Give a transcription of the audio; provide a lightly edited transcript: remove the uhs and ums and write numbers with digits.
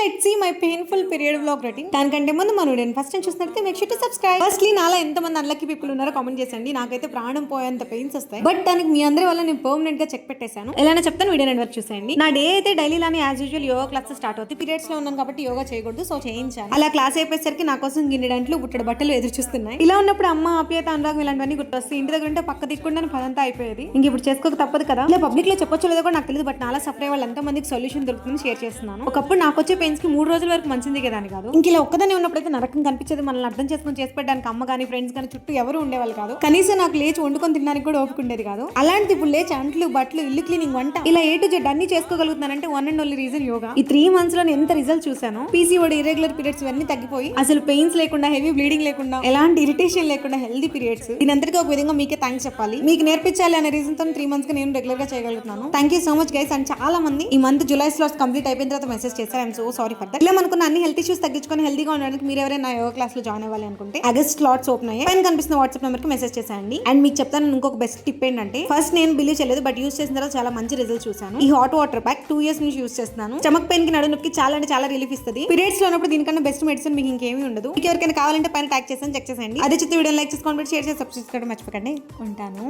Let's see my painful period vlog routine. దానికంటే ముందు మన వీడియోని ఫస్ట్ టైం చూసినట్లయితే make sure to subscribe. Firstly నాలా ఎంతమంది అన్లక్కీ పీపుల్ ఉన్నారో కామెంట్ చేయండి. నాకైతే ప్రాణం పోయేంత పెయిన్స్ వస్తాయి, బట్ దానికి మీ అందరి వల్ల నేను పర్మనెంట్ గా చెక్ పెట్టేశాను. ఎలా చెప్తాను, వీడియో నెట్ వరకు చూసేయండి. నా డే అయితే డైలీ లానే as usual yoga class start అవుతుంది. పీరియడ్స్ లో ఉన్నాను కాబట్టి యోగా చేయకూడదు, సో చేయించాను. అలా క్లాస్ అయిపోయేసరికి నా కోసం గిన్నె గంటలు బుట్టడు బట్టలు ఎదురు చూస్తున్నాయి. ఇలా ఉన్నప్పుడు అమ్మ ఆప్యాయత అనురాగం ఇలాంటివన్నీ గుర్తొస్తాయి. ఇంటి దగ్గర ఉంటే పక్క దిక్కుండా పదంతా అయిపోయేది. ఇంక ఇప్పుడు చేసుకోక తప్పదు కదా. ఇలా పబ్లిక్ లో చెప్పొచ్చు లేదో కూడా నాకు తెలియదు, బట్ నాలా సఫర్ అయ్యే వాళ్ళు ఎంతో మందికి సొల్యూషన్ దొరుకుతుంది షేర్ చేస్తున్నాను. ఒకప్పుడు నాకు వచ్చే పెయిన్స్ కి 3 రోజుల వరకు మంచిది కదాని కాదు. ఇంక ఇలా ఒక్కదానే ఉన్నప్పుడైతే నరకం కనిపించేది. మనల్ని అర్థం చేసుకుని చేసి పెట్టడానికి అమ్మ కానీ ఫ్రెండ్స్ కానీ చుట్టూ ఎవరు ఉండేవాళ్ళు కాదు. కనీసం నాకు లేచి వండుకొని తినడానికి కూడా ఓపిక ఉండేది కాదు. అలాంటి ఇప్పుడు లేచి అంట్లు బట్టలు ఇల్లు క్లీనింగ్ వంట ఇలా A to Z అన్ని చేసుకోగలుగుతున్నానంటే one and only reason yoga. ఈ 3 months లో ఎంత రిజల్ట్ చూసాను. PCOD ఇర్రెగ్యులర్ పీరియడ్స్ ఇవన్నీ తగ్గిపోయి అసలు పెయిన్స్ లేకుండా హెవీ బ్లీడింగ్ లేకుండా ఎలాంటి ఇరిటేషన్ లేకుండా హెల్దీ పీరియడ్స్. దీనంతటికీ ఒక విధంగా మీకే థ్యాంక్స్ చెప్పాలి. మీకు నేర్పించాలి అనే రీజన్ తో 3 months గా నేను రెగ్యులర్ గా చేయగలుగుతున్నాను. Thank you so much guys. And చాలా మంది ఈ మంత్ జులై స్లాట్స్ కంప్లీట్ అయిపోయిన తర్వాత మెసేజ్ చేశారు. I'm so sorry for that. ఇలా మనకున్న అన్ని హెల్త్ ఇష్యూస్ తగ్గించుకొని హెల్దీగా ఉండడానికి మీరు ఎవరైనా యోగా క్లాస్ లో జాయిన్ అవ్వాలి అనుకుంటే ఆగస్ట్ స్లాట్స్ ఓపెన్ అయ్యాయి. పైన కనిపిస్తున్న వాట్సాప్ నెంబర్ కి మెసేజ్ చేసేయండి. అండ్ మీకు చెప్తాను ఇంకొక బెస్ట్ టిప్ ఏంటంటే, ఫస్ట్ నేను బిలీవ్ చేయలేదు, బట్ యూస్ చేసిన తర్వాత చాలా మంచి రిజల్ట్ చూసాను. ఈ హాట్ వాటర్ ప్యాక్ 2 years నుంచి యూస్ చేస్తున్నాను. స్టమక్ పెయిన్ కి నడు నొప్పికి చాలా అంటే చాలా రిలీఫ్ ఇస్తుంది. పీరియడ్స్ లో ఉన్నప్పుడు దీనికన్నా బెస్ట్ మెడిసిన్ మీకు ఇంకేమీ ఉండదు. మీకు ఎవరికైనా కావాలంటే పైన ట్యాగ్ చేసాను, చెక్ చేసేయండి. అదే చిత్త వీడియో లైక్ చేసుకోండి, షేర్ చేసి సబ్స్క్రైబ్ చేసుకోవడం మర్చిపోకండి. ఉంటాను.